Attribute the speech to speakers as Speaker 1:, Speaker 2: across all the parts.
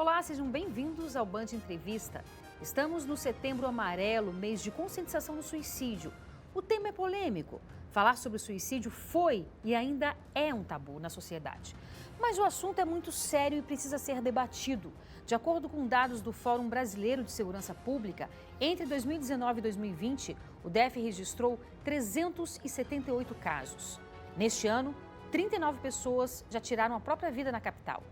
Speaker 1: Olá, sejam bem-vindos ao Band Entrevista. Estamos no Setembro Amarelo, mês de conscientização do suicídio. O tema é polêmico. Falar sobre o suicídio foi e ainda é um tabu na sociedade. Mas o assunto é muito sério e precisa ser debatido. De acordo com dados do Fórum Brasileiro de Segurança Pública, entre 2019 e 2020, o DF registrou 378 casos. Neste ano, 39 pessoas já tiraram a própria vida na capital.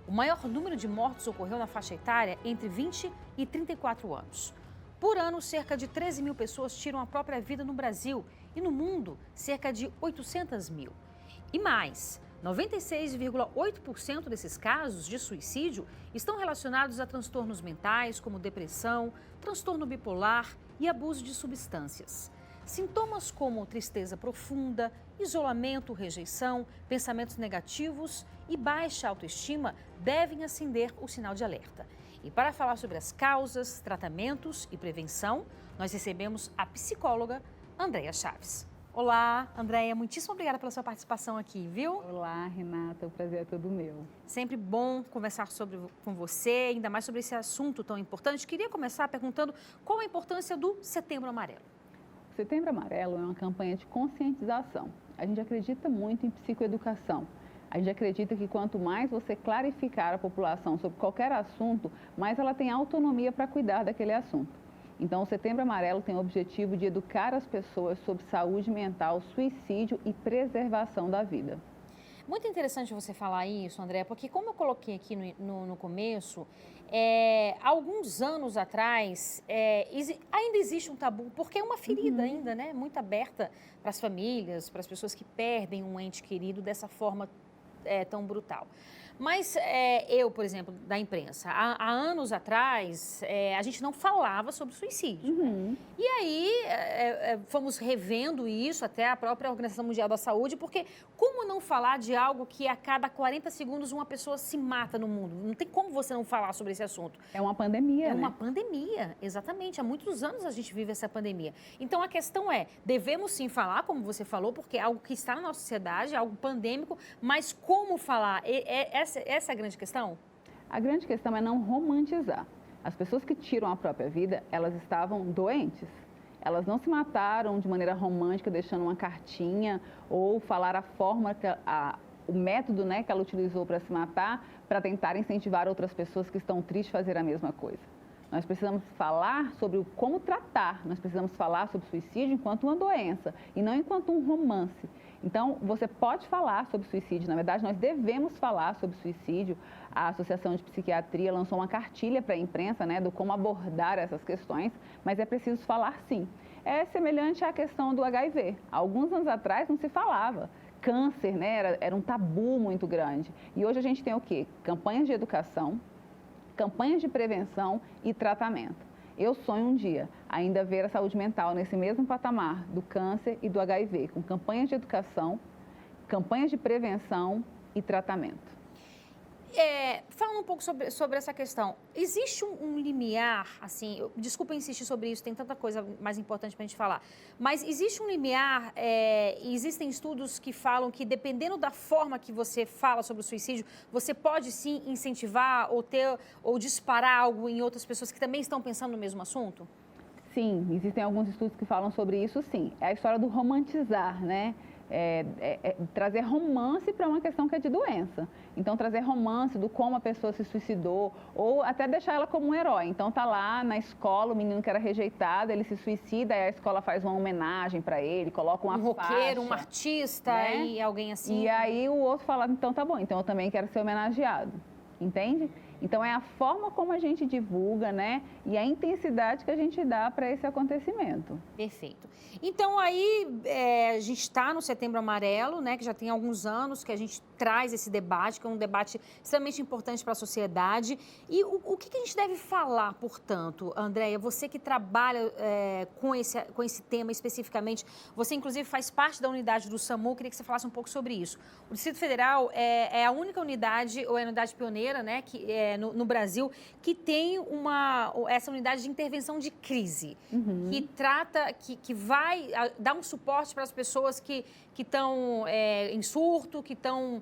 Speaker 1: O maior número de mortes ocorreu na faixa etária entre 20 e 34 anos. Por ano, cerca de 13 mil pessoas tiram a própria vida no Brasil e no mundo, cerca de 800 mil. E mais, 96,8% desses casos de suicídio estão relacionados a transtornos mentais, como depressão, transtorno bipolar e abuso de substâncias. Sintomas como tristeza profunda, isolamento, rejeição, pensamentos negativos e baixa autoestima devem acender o sinal de alerta. E para falar sobre as causas, tratamentos e prevenção, nós recebemos a psicóloga Andréia Chaves. Olá, Andréia, muitíssimo obrigada pela sua participação aqui, viu?
Speaker 2: Olá, Renata, o prazer é todo meu.
Speaker 1: Sempre bom conversar com você, ainda mais sobre esse assunto tão importante. Queria começar perguntando qual a importância do Setembro Amarelo.
Speaker 2: O Setembro Amarelo é uma campanha de conscientização. A gente acredita muito em psicoeducação. A gente acredita que quanto mais você clarificar a população sobre qualquer assunto, mais ela tem autonomia para cuidar daquele assunto. Então, o Setembro Amarelo tem o objetivo de educar as pessoas sobre saúde mental, suicídio e preservação da vida.
Speaker 1: Muito interessante você falar isso, André, porque como eu coloquei aqui no começo, há alguns anos atrás, ainda existe um tabu, porque é uma ferida ainda, né, muito aberta para as famílias, para as pessoas que perdem um ente querido dessa forma tão brutal. Mas eu, por exemplo, da imprensa, há anos atrás, a gente não falava sobre suicídio. E aí, fomos revendo isso, até a própria Organização Mundial da Saúde, porque como não falar de algo que a cada 40 segundos uma pessoa se mata no mundo? Não tem como você não falar sobre esse assunto.
Speaker 2: É uma pandemia, né?
Speaker 1: É uma pandemia, exatamente. Há muitos anos a gente vive essa pandemia. Então, a questão é, devemos sim falar, como você falou, porque é algo que está na nossa sociedade, é algo pandêmico, mas como falar? Essa é a grande questão?
Speaker 2: A grande questão é não romantizar. As pessoas que tiram a própria vida, elas estavam doentes. Elas não se mataram de maneira romântica, deixando uma cartinha ou falar a forma, o método, né, que ela utilizou para se matar, para tentar incentivar outras pessoas que estão tristes a fazer a mesma coisa. Nós precisamos falar sobre como tratar, nós precisamos falar sobre suicídio enquanto uma doença e não enquanto um romance. Então, você pode falar sobre suicídio, na verdade, nós devemos falar sobre suicídio. A Associação de Psiquiatria lançou uma cartilha para a imprensa, né, do como abordar essas questões, mas é preciso falar sim. É semelhante à questão do HIV. Há alguns anos atrás não se falava. Câncer, né, era um tabu muito grande. E hoje a gente tem o quê? Campanhas de educação, campanhas de prevenção e tratamento. Eu sonho um dia ainda ver a saúde mental nesse mesmo patamar do câncer e do HIV, com campanhas de educação, campanhas de prevenção e tratamento.
Speaker 1: Fala um pouco sobre essa questão. Existe um limiar, assim, desculpa insistir sobre isso, tem tanta coisa mais importante para a gente falar, mas existe um limiar, existem estudos que falam que dependendo da forma que você fala sobre o suicídio, você pode sim incentivar ou disparar algo em outras pessoas que também estão pensando no mesmo assunto?
Speaker 2: Sim, existem alguns estudos que falam sobre isso, sim. É a história do romantizar, né? Trazer romance para uma questão que é de doença. Então, trazer romance do como a pessoa se suicidou ou até deixar ela como um herói. Então, tá lá na escola, o menino que era rejeitado, ele se suicida, aí a escola faz uma homenagem para ele, coloca uma faixa.
Speaker 1: Roqueiro, um artista, né? E alguém assim.
Speaker 2: E aí o outro fala, então tá bom, então eu também quero ser homenageado. Entende? Então, é a forma como a gente divulga, né? E a intensidade que a gente dá para esse acontecimento.
Speaker 1: Perfeito. Então, aí, a gente está no Setembro Amarelo, né? Que já tem alguns anos que a gente traz esse debate, que é um debate extremamente importante para a sociedade. E o que a gente deve falar, portanto, Andréia? Você que trabalha com esse tema especificamente, você, inclusive, faz parte da unidade do SAMU, queria que você falasse um pouco sobre isso. O Distrito Federal é a única unidade, ou é a unidade pioneira, né? Que no Brasil, que tem essa unidade de intervenção de crise, que trata, que vai dar um suporte para as pessoas que estão em surto, que estão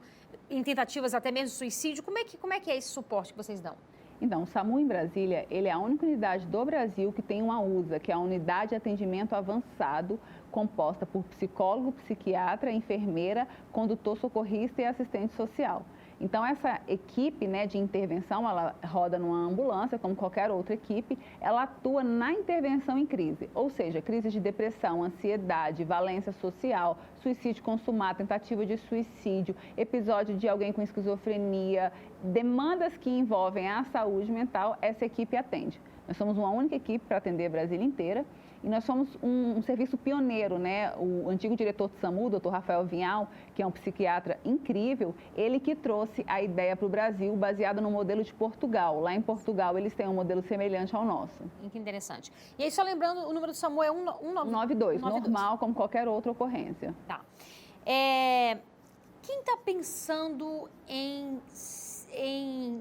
Speaker 1: em tentativas até mesmo de suicídio. Como é que é esse suporte que vocês dão?
Speaker 2: Então, o SAMU em Brasília, ele é a única unidade do Brasil que tem uma USA, que é a Unidade de Atendimento Avançado, composta por psicólogo, psiquiatra, enfermeira, condutor socorrista e assistente social. Então, essa equipe, né, de intervenção, ela roda numa ambulância, como qualquer outra equipe, ela atua na intervenção em crise, ou seja, crise de depressão, ansiedade, valência social, suicídio consumado, tentativa de suicídio, episódio de alguém com esquizofrenia, demandas que envolvem a saúde mental, essa equipe atende. Nós somos uma única equipe para atender a Brasília inteira. E nós somos um serviço pioneiro, né? O antigo diretor do SAMU, Dr. Rafael Vinhal, que é um psiquiatra incrível, ele que trouxe a ideia para o Brasil, baseada no modelo de Portugal. Lá em Portugal, eles têm um modelo semelhante ao nosso.
Speaker 1: Que interessante. E aí, só lembrando, o número do SAMU é
Speaker 2: 192, normal, como qualquer outra ocorrência.
Speaker 1: Tá. Quem está pensando em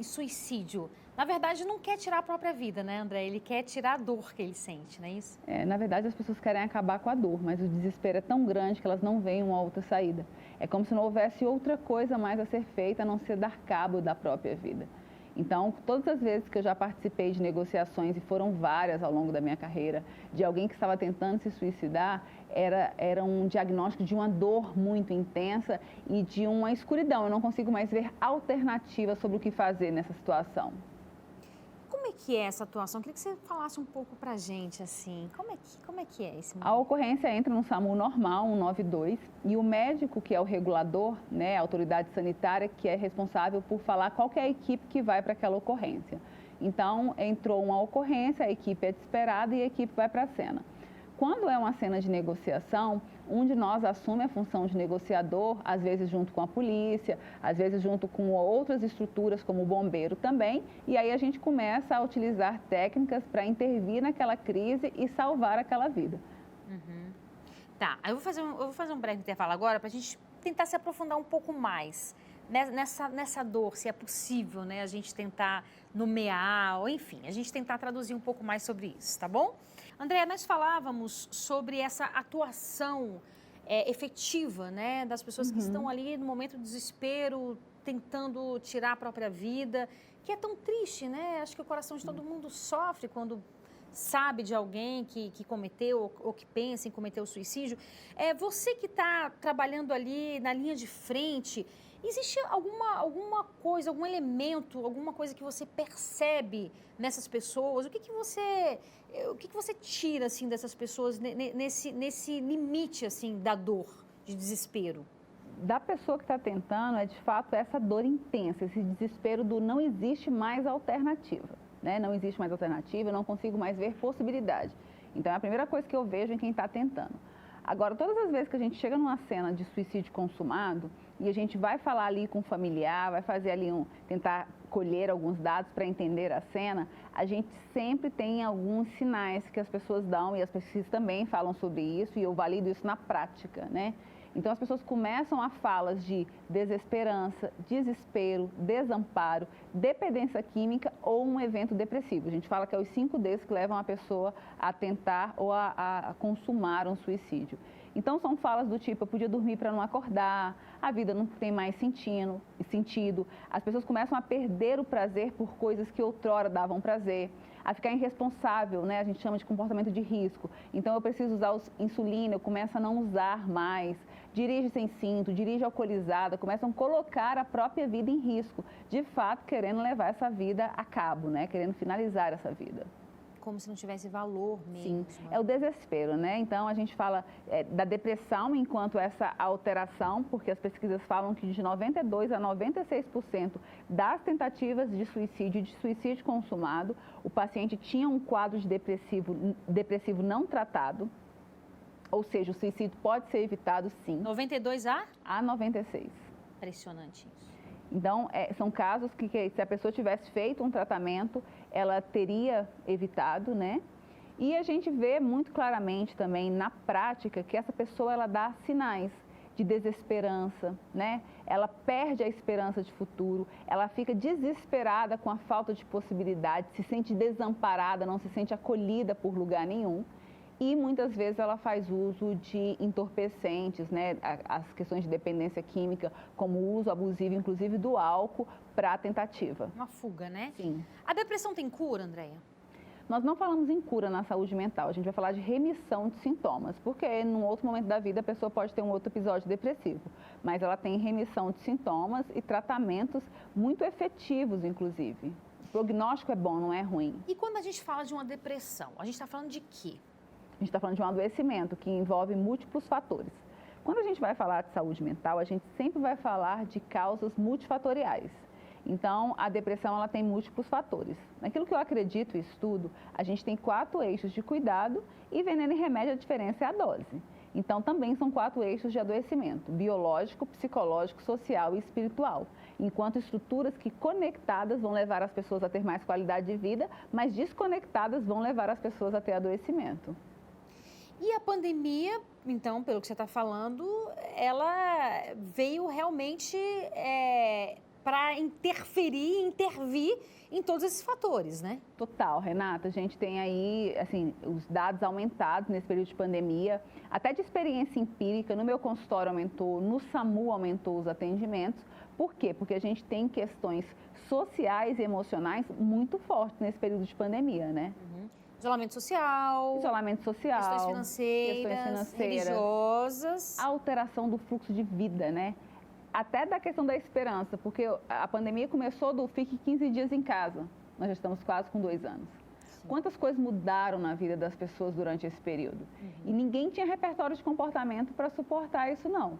Speaker 1: suicídio, na verdade, não quer tirar a própria vida, né, André? Ele quer tirar a dor que ele sente, não é isso?
Speaker 2: Na verdade, as pessoas querem acabar com a dor, mas o desespero é tão grande que elas não veem uma outra saída. É como se não houvesse outra coisa mais a ser feita, a não ser dar cabo da própria vida. Então, todas as vezes que eu já participei de negociações, e foram várias ao longo da minha carreira, de alguém que estava tentando se suicidar, era um diagnóstico de uma dor muito intensa e de uma escuridão. Eu não consigo mais ver alternativas sobre o que fazer nessa situação.
Speaker 1: Como é que é essa atuação? Queria que você falasse um pouco pra gente, assim, como é que é esse momento?
Speaker 2: A ocorrência entra no SAMU normal, 192, e o médico, que é o regulador, né, a autoridade sanitária, que é responsável por falar qual que é a equipe que vai para aquela ocorrência. Então, entrou uma ocorrência, a equipe é desesperada e a equipe vai para a cena. Quando é uma cena de negociação, um de nós assume a função de negociador, às vezes junto com a polícia, às vezes junto com outras estruturas, como o bombeiro também, e aí a gente começa a utilizar técnicas para intervir naquela crise e salvar aquela vida.
Speaker 1: Uhum. Tá, eu vou fazer um breve intervalo agora para a gente tentar se aprofundar um pouco mais nessa dor, se é possível, né, a gente tentar nomear, ou enfim, a gente tentar traduzir um pouco mais sobre isso, tá bom? André, nós falávamos sobre essa atuação efetiva, né, das pessoas que estão ali no momento do desespero, tentando tirar a própria vida, que é tão triste, né? Acho que o coração de todo mundo sofre quando sabe de alguém que cometeu ou que pensa em cometer o suicídio. Você que está trabalhando ali na linha de frente, existe alguma coisa, algum elemento, alguma coisa que você percebe nessas pessoas? O que você tira assim dessas pessoas nesse limite assim da dor, de desespero?
Speaker 2: Da pessoa que está tentando, de fato essa dor intensa, esse desespero do não existe mais alternativa, né? Não existe mais alternativa, eu não consigo mais ver possibilidade. Então é a primeira coisa que eu vejo em quem está tentando. Agora, todas as vezes que a gente chega numa cena de suicídio consumado e a gente vai falar ali com o familiar, vai fazer ali tentar colher alguns dados para entender a cena, a gente sempre tem alguns sinais que as pessoas dão, e as pesquisas também falam sobre isso, e eu valido isso na prática, né? Então, as pessoas começam a falas de desesperança, desespero, desamparo, dependência química ou um evento depressivo. A gente fala que é os 5 Ds que levam a pessoa a tentar ou a consumar um suicídio. Então, são falas do tipo, eu podia dormir para não acordar, a vida não tem mais sentido. As pessoas começam a perder o prazer por coisas que outrora davam prazer, a ficar irresponsável, né? A gente chama de comportamento de risco. Então, eu preciso usar insulina, eu começo a não usar mais, dirige sem cinto, dirige alcoolizada, começam a colocar a própria vida em risco, de fato, querendo levar essa vida a cabo, né? Querendo finalizar essa vida.
Speaker 1: Como se não tivesse valor mesmo.
Speaker 2: Sim, é o desespero, né? Então, a gente fala da depressão enquanto essa alteração, porque as pesquisas falam que de 92% a 96% das tentativas de suicídio consumado, o paciente tinha um quadro de depressivo não tratado, ou seja, o suicídio pode ser evitado, sim.
Speaker 1: 92
Speaker 2: a 96.
Speaker 1: Impressionante isso.
Speaker 2: Então, são casos que se a pessoa tivesse feito um tratamento, ela teria evitado, né? E a gente vê muito claramente também na prática que essa pessoa ela dá sinais de desesperança, né? Ela perde a esperança de futuro, ela fica desesperada com a falta de possibilidade, se sente desamparada, não se sente acolhida por lugar nenhum. e muitas vezes ela faz uso de entorpecentes, né? As questões de dependência química, como o uso abusivo, inclusive do álcool, para tentativa.
Speaker 1: Uma fuga, né?
Speaker 2: Sim.
Speaker 1: A depressão tem cura, Andréia?
Speaker 2: Nós não falamos em cura na saúde mental, a gente vai falar de remissão de sintomas, porque num outro momento da vida a pessoa pode ter um outro episódio depressivo, mas ela tem remissão de sintomas e tratamentos muito efetivos, inclusive. O prognóstico é bom, não é ruim.
Speaker 1: E quando a gente fala de uma depressão, a gente está falando de quê?
Speaker 2: A gente está falando de um adoecimento que envolve múltiplos fatores. Quando a gente vai falar de saúde mental, a gente sempre vai falar de causas multifatoriais. Então, a depressão ela tem múltiplos fatores. Naquilo que eu acredito e estudo, a gente tem 4 eixos de cuidado e veneno e remédio, a diferença é a dose. Então, também são 4 eixos de adoecimento: biológico, psicológico, social e espiritual. Enquanto estruturas que conectadas vão levar as pessoas a ter mais qualidade de vida, mas desconectadas vão levar as pessoas a ter adoecimento.
Speaker 1: E a pandemia, então, pelo que você está falando, ela veio realmente para intervir em todos esses fatores, né?
Speaker 2: Total, Renata. A gente tem aí, assim, os dados aumentados nesse período de pandemia, até de experiência empírica. No meu consultório aumentou, no SAMU aumentou os atendimentos. Por quê? Porque a gente tem questões sociais e emocionais muito fortes nesse período de pandemia, né?
Speaker 1: Uhum. Isolamento social, questões financeiras, religiosas,
Speaker 2: alteração do fluxo de vida, né? Até da questão da esperança, porque a pandemia começou do fique 15 dias em casa. Nós já estamos quase com 2 anos. Sim. Quantas coisas mudaram na vida das pessoas durante esse período? Uhum. E ninguém tinha repertório de comportamento para suportar isso, não.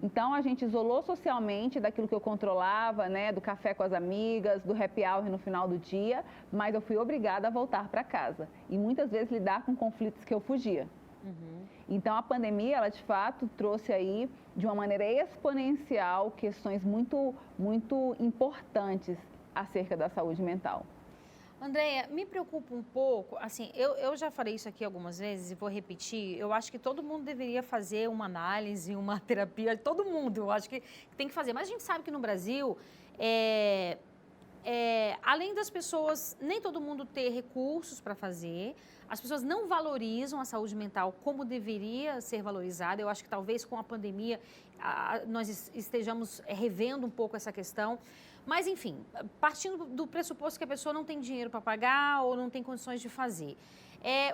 Speaker 2: Então, a gente isolou socialmente daquilo que eu controlava, né, do café com as amigas, do happy hour no final do dia, mas eu fui obrigada a voltar para casa. E muitas vezes lidar com conflitos que eu fugia. Uhum. Então, a pandemia, ela de fato trouxe aí, de uma maneira exponencial, questões muito, muito importantes acerca da saúde mental.
Speaker 1: Andréia, me preocupa um pouco, assim, eu já falei isso aqui algumas vezes e vou repetir, eu acho que todo mundo deveria fazer uma análise, uma terapia, todo mundo, eu acho que tem que fazer. Mas a gente sabe que no Brasil, além das pessoas, nem todo mundo ter recursos para fazer, as pessoas não valorizam a saúde mental como deveria ser valorizada. Eu acho que talvez com a pandemia nós estejamos revendo um pouco essa questão. Mas, enfim, partindo do pressuposto que a pessoa não tem dinheiro para pagar ou não tem condições de fazer,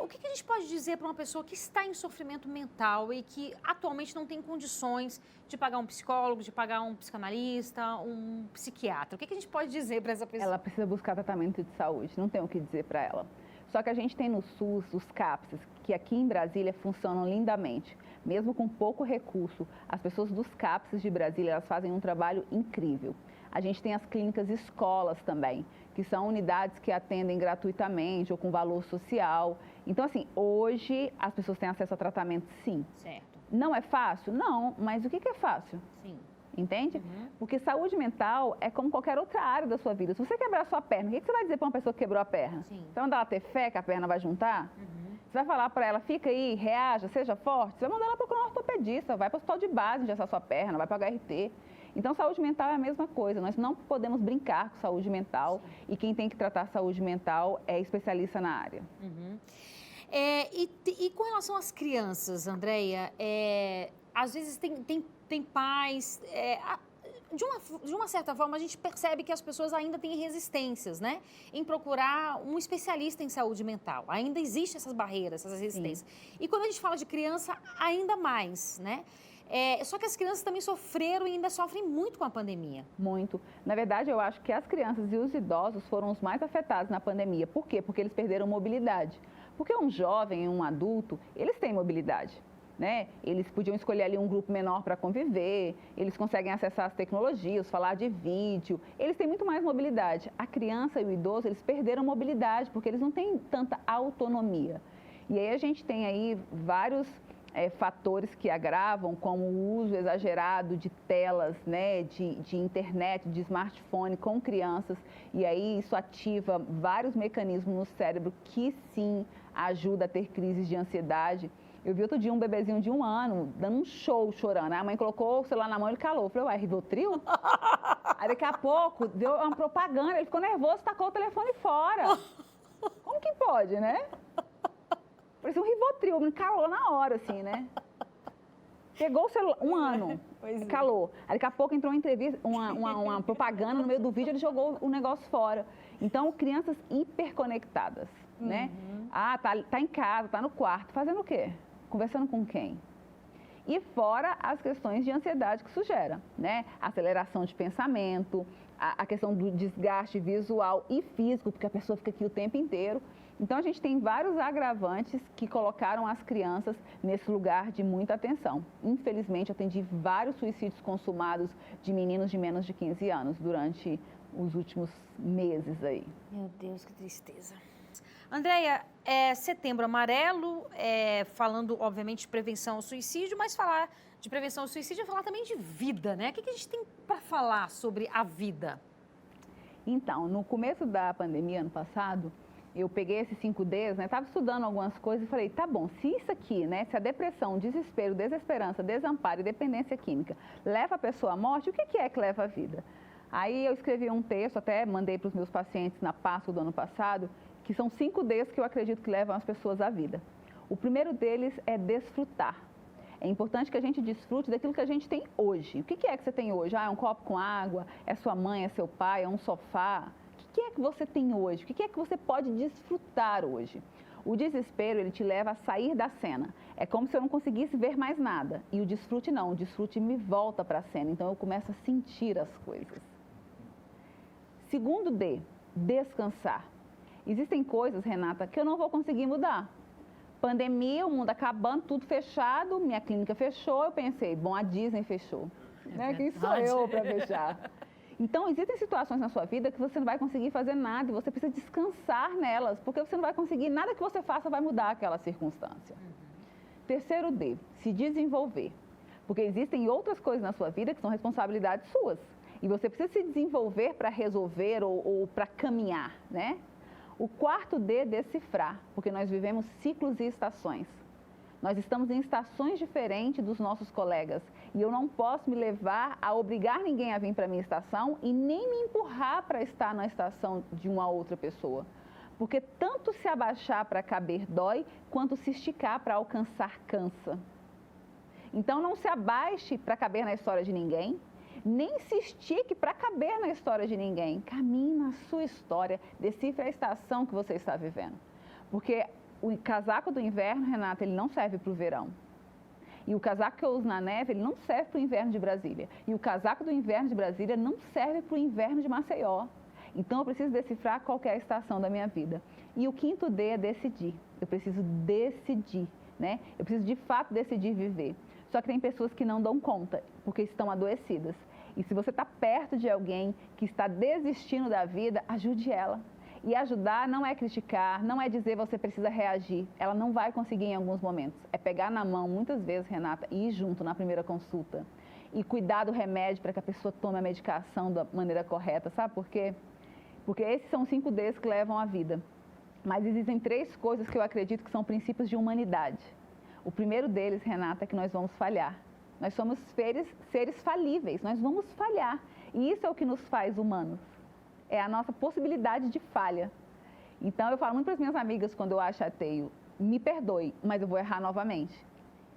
Speaker 1: o que a gente pode dizer para uma pessoa que está em sofrimento mental e que atualmente não tem condições de pagar um psicólogo, de pagar um psicanalista, um psiquiatra? O que a gente pode dizer para essa pessoa?
Speaker 2: Ela precisa buscar tratamento de saúde, não tem o que dizer para ela. Só que a gente tem no SUS os CAPS, que aqui em Brasília funcionam lindamente. Mesmo com pouco recurso, as pessoas dos CAPS de Brasília, elas fazem um trabalho incrível. A gente tem as clínicas escolas também, que são unidades que atendem gratuitamente ou com valor social. Então, assim, hoje as pessoas têm acesso a tratamento, sim.
Speaker 1: Certo.
Speaker 2: Não é fácil? Não, mas o que é fácil?
Speaker 1: Sim.
Speaker 2: Entende?
Speaker 1: Uhum.
Speaker 2: Porque saúde mental é como qualquer outra área da sua vida. Se você quebrar a sua perna, o que você vai dizer para uma pessoa que quebrou a perna?
Speaker 1: Sim.
Speaker 2: Você vai mandar ela ter fé que a perna vai juntar?
Speaker 1: Uhum.
Speaker 2: Você vai falar para ela, fica aí, reaja, seja forte? Você vai mandar ela procurar um ortopedista, vai para o hospital de base engessar sua perna, vai para o HRT. Então, saúde mental é a mesma coisa. Nós não podemos brincar com saúde mental. Sim. E quem tem que tratar saúde mental é especialista na área.
Speaker 1: Uhum. E com relação às crianças, Andréia, às vezes tem pais... De uma certa forma, a gente percebe que as pessoas ainda têm resistências, né? Em procurar um especialista em saúde mental. Ainda existem essas barreiras, essas resistências. Sim. E quando a gente fala de criança, ainda mais, né? Só que as crianças também sofreram e ainda sofrem muito com a pandemia.
Speaker 2: Muito. Na verdade, eu acho que as crianças e os idosos foram os mais afetados na pandemia. Por quê? Porque eles perderam mobilidade. Porque um jovem e um adulto, eles têm mobilidade. Né? Eles podiam escolher ali um grupo menor para conviver, eles conseguem acessar as tecnologias, falar de vídeo, eles têm muito mais mobilidade. A criança e o idoso, eles perderam mobilidade porque eles não têm tanta autonomia. E aí a gente tem aí vários fatores que agravam, como o uso exagerado de telas, né, de internet, de smartphone com crianças, e aí isso ativa vários mecanismos no cérebro que sim ajuda a ter crises de ansiedade. Eu vi outro dia um bebezinho de 1 ano, dando um show, chorando. A mãe colocou o celular na mão e ele calou. Eu falei, ué, Rivotril? Aí daqui a pouco, deu uma propaganda, ele ficou nervoso, tacou o telefone fora. Como que pode, né? parecia um Rivotril, me calou na hora, assim, né? Pegou o celular, 1 ano, calou. Aí daqui a pouco entrou uma entrevista, uma propaganda no meio do vídeo, ele jogou o negócio fora. Então, crianças hiperconectadas, né? Ah, tá em casa, tá no quarto, fazendo o quê? Conversando com quem? E fora as questões de ansiedade que isso gera, né? Aceleração de pensamento, a questão do desgaste visual e físico, porque a pessoa fica aqui o tempo inteiro. Então, a gente tem vários agravantes que colocaram as crianças nesse lugar de muita atenção. Infelizmente, eu atendi vários suicídios consumados de meninos de menos de 15 anos durante os últimos meses aí.
Speaker 1: Meu Deus, que tristeza. Andréia, Setembro Amarelo, falando, obviamente, de prevenção ao suicídio, mas falar de prevenção ao suicídio é falar também de vida, né? O que a gente tem para falar sobre a vida?
Speaker 2: Então, no começo da pandemia, ano passado, eu peguei esses 5Ds, né? Estava estudando algumas coisas e falei, tá bom, se isso aqui, né? Se a depressão, desespero, desesperança, desamparo e dependência química leva a pessoa à morte, o que é que leva à vida? Aí eu escrevi um texto, até mandei para os meus pacientes na Páscoa do ano passado, que são 5Ds que eu acredito que levam as pessoas à vida. O primeiro deles é desfrutar. É importante que a gente desfrute daquilo que a gente tem hoje. O que é que você tem hoje? Ah, é um copo com água, é sua mãe, é seu pai, é um sofá. O que é que você tem hoje? O que é que você pode desfrutar hoje? O desespero, ele te leva a sair da cena. É como se eu não conseguisse ver mais nada. E o desfrute não, o desfrute me volta para a cena. Então eu começo a sentir as coisas. Segundo D, descansar. Existem coisas, Renata, que eu não vou conseguir mudar. Pandemia, o mundo acabando, tudo fechado, minha clínica fechou, eu pensei, bom, a Disney fechou. Né? Quem sou eu para fechar? Então, existem situações na sua vida que você não vai conseguir fazer nada e você precisa descansar nelas, porque você não vai conseguir, nada que você faça vai mudar aquela circunstância. Terceiro D, se desenvolver. Porque existem outras coisas na sua vida que são responsabilidades suas. E você precisa se desenvolver para resolver ou para caminhar, né? O quarto D é decifrar, porque nós vivemos ciclos e estações. Nós estamos em estações diferentes dos nossos colegas e eu não posso me levar a obrigar ninguém a vir para a minha estação e nem me empurrar para estar na estação de uma outra pessoa. Porque tanto se abaixar para caber dói, quanto se esticar para alcançar cansa. Então não se abaixe para caber na história de ninguém, nem se estique para caber na história de ninguém. Caminhe na sua história, decifre a estação que você está vivendo. Porque o casaco do inverno, Renata, ele não serve para o verão. E o casaco que eu uso na neve, ele não serve para o inverno de Brasília. E o casaco do inverno de Brasília não serve para o inverno de Maceió. Então, eu preciso decifrar qual que é a estação da minha vida. E o quinto D é decidir. Eu preciso decidir, né? Eu preciso, de fato, decidir viver. Só que tem pessoas que não dão conta, porque estão adoecidas. E se você está perto de alguém que está desistindo da vida, ajude ela. E ajudar não é criticar, não é dizer você precisa reagir. Ela não vai conseguir em alguns momentos. É pegar na mão, muitas vezes, Renata, e ir junto na primeira consulta. E cuidar do remédio para que a pessoa tome a medicação da maneira correta. Sabe por quê? Porque esses são 5Ds que levam à vida. Mas existem 3 coisas que eu acredito que são princípios de humanidade. O primeiro deles, Renata, é que nós vamos falhar. Nós somos seres falíveis, nós vamos falhar. E isso é o que nos faz humanos. É a nossa possibilidade de falha. Então, eu falo muito para as minhas amigas quando eu achateio, me perdoe, mas eu vou errar novamente.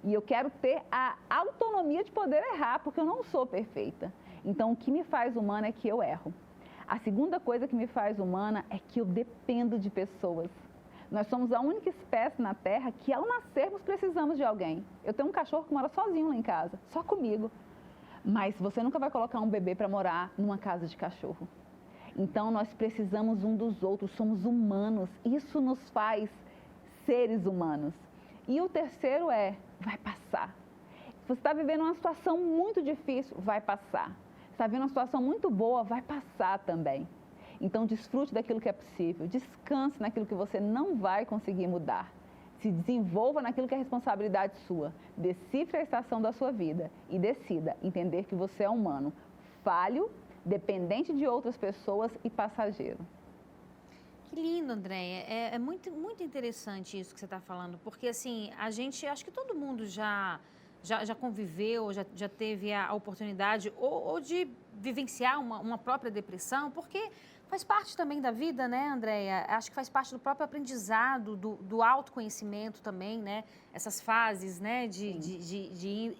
Speaker 2: E eu quero ter a autonomia de poder errar, porque eu não sou perfeita. Então, o que me faz humana é que eu erro. A segunda coisa que me faz humana é que eu dependo de pessoas. Nós somos a única espécie na Terra que, ao nascermos, precisamos de alguém. Eu tenho um cachorro que mora sozinho lá em casa, só comigo. Mas você nunca vai colocar um bebê para morar numa casa de cachorro. Então, nós precisamos um dos outros, somos humanos. Isso nos faz seres humanos. E o terceiro é, vai passar. Se você está vivendo uma situação muito difícil, vai passar. Se está vivendo uma situação muito boa, vai passar também. Então, desfrute daquilo que é possível, descanse naquilo que você não vai conseguir mudar. Se desenvolva naquilo que é responsabilidade sua. Decifre a estação da sua vida e decida entender que você é humano, falho, dependente de outras pessoas e passageiro.
Speaker 1: Que lindo, Andréia. É muito, muito interessante isso que você está falando, porque assim, a gente, acho que todo mundo já conviveu, já teve a oportunidade ou de vivenciar uma própria depressão, porque Faz parte também da vida, né, Andréia? Acho que faz parte do próprio aprendizado, do autoconhecimento também, né? Essas fases, né, de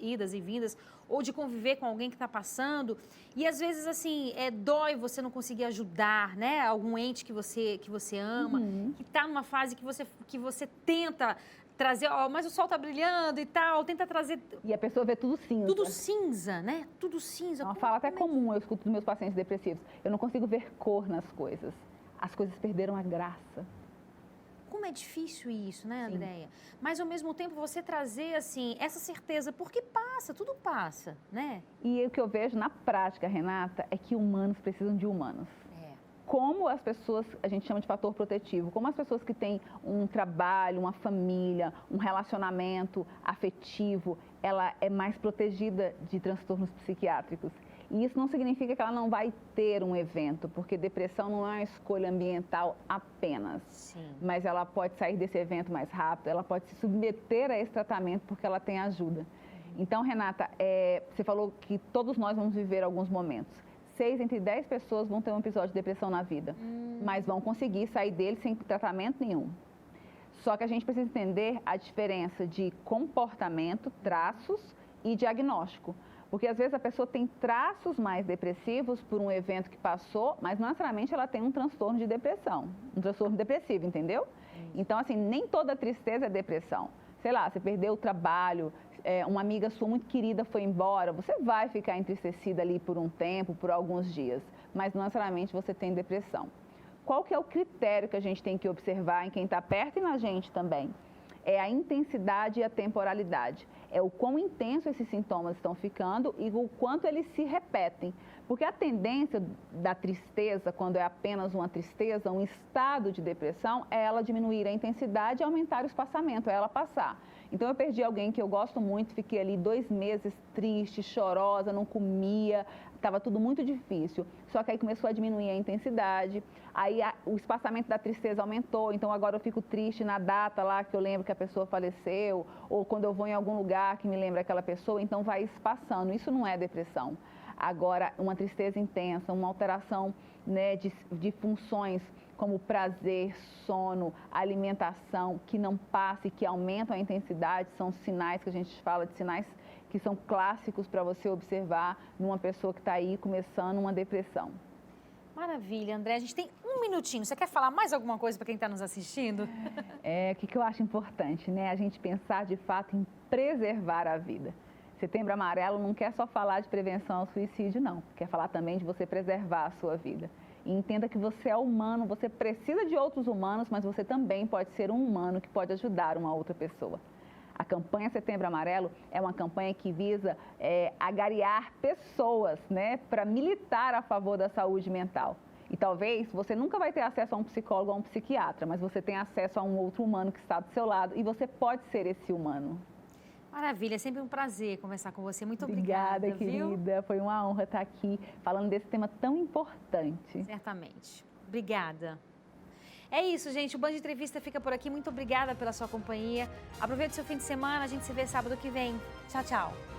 Speaker 1: idas e vindas, ou de conviver com alguém que está passando. E às vezes, assim, dói você não conseguir ajudar, né? Algum ente que você ama, que está numa fase que você tenta trazer, mas o sol tá brilhando e tal, tenta trazer...
Speaker 2: E a pessoa vê tudo cinza.
Speaker 1: Tudo cinza, né? Tudo cinza.
Speaker 2: É uma fala até comum, eu escuto dos meus pacientes depressivos. Eu não consigo ver cor nas coisas. As coisas perderam a graça.
Speaker 1: Como é difícil isso, né, Andréia? Mas, ao mesmo tempo, você trazer, assim, essa certeza, porque passa, tudo passa, né?
Speaker 2: E o que eu vejo na prática, Renata, é que humanos precisam de humanos. Como as pessoas, a gente chama de fator protetivo, como as pessoas que têm um trabalho, uma família, um relacionamento afetivo, ela é mais protegida de transtornos psiquiátricos. E isso não significa que ela não vai ter um evento, porque depressão não é uma escolha ambiental apenas.
Speaker 1: Sim.
Speaker 2: Mas ela pode sair desse evento mais rápido, ela pode se submeter a esse tratamento porque ela tem ajuda. Então, Renata, você falou que todos nós vamos viver alguns momentos. 6 entre 10 pessoas vão ter um episódio de depressão na vida, mas vão conseguir sair dele sem tratamento nenhum. Só que a gente precisa entender a diferença de comportamento, traços e diagnóstico. Porque às vezes a pessoa tem traços mais depressivos por um evento que passou, mas não necessariamente ela tem um transtorno de depressão, um transtorno depressivo, entendeu? Então, assim, nem toda tristeza é depressão. Sei lá, você perdeu o trabalho, uma amiga sua muito querida foi embora, você vai ficar entristecida ali por um tempo, por alguns dias, mas não necessariamente você tem depressão. Qual que é o critério que a gente tem que observar em quem está perto e na gente também? É a intensidade e a temporalidade. É o quão intenso esses sintomas estão ficando e o quanto eles se repetem. Porque a tendência da tristeza, quando é apenas uma tristeza, um estado de depressão, é ela diminuir a intensidade e aumentar o espaçamento, é ela passar. Então, eu perdi alguém que eu gosto muito, fiquei ali 2 meses triste, chorosa, não comia, estava tudo muito difícil. Só que aí começou a diminuir a intensidade, aí o espaçamento da tristeza aumentou, então agora eu fico triste na data lá que eu lembro que a pessoa faleceu, ou quando eu vou em algum lugar que me lembra aquela pessoa, então vai espaçando. Isso não é depressão. Agora, uma tristeza intensa, uma alteração, né, de funções como prazer, sono, alimentação, que não passa e que aumentam a intensidade, são sinais que a gente fala de sinais que são clássicos para você observar numa pessoa que está aí começando uma depressão.
Speaker 1: Maravilha, André. A gente tem um minutinho. Você quer falar mais alguma coisa para quem está nos assistindo?
Speaker 2: O que eu acho importante, né? A gente pensar de fato em preservar a vida. Setembro Amarelo não quer só falar de prevenção ao suicídio, não. Quer falar também de você preservar a sua vida. E entenda que você é humano, você precisa de outros humanos, mas você também pode ser um humano que pode ajudar uma outra pessoa. A campanha Setembro Amarelo é uma campanha que visa agariar pessoas, né, para militar a favor da saúde mental. E talvez você nunca vai ter acesso a um psicólogo ou a um psiquiatra, mas você tem acesso a um outro humano que está do seu lado e você pode ser esse humano.
Speaker 1: Maravilha, é sempre um prazer conversar com você. Muito obrigada,
Speaker 2: Obrigada, querida.
Speaker 1: Viu?
Speaker 2: Foi uma honra estar aqui falando desse tema tão importante.
Speaker 1: Certamente. Obrigada. É isso, gente. O Band Entrevista fica por aqui. Muito obrigada pela sua companhia. Aproveite o seu fim de semana. A gente se vê sábado que vem. Tchau, tchau.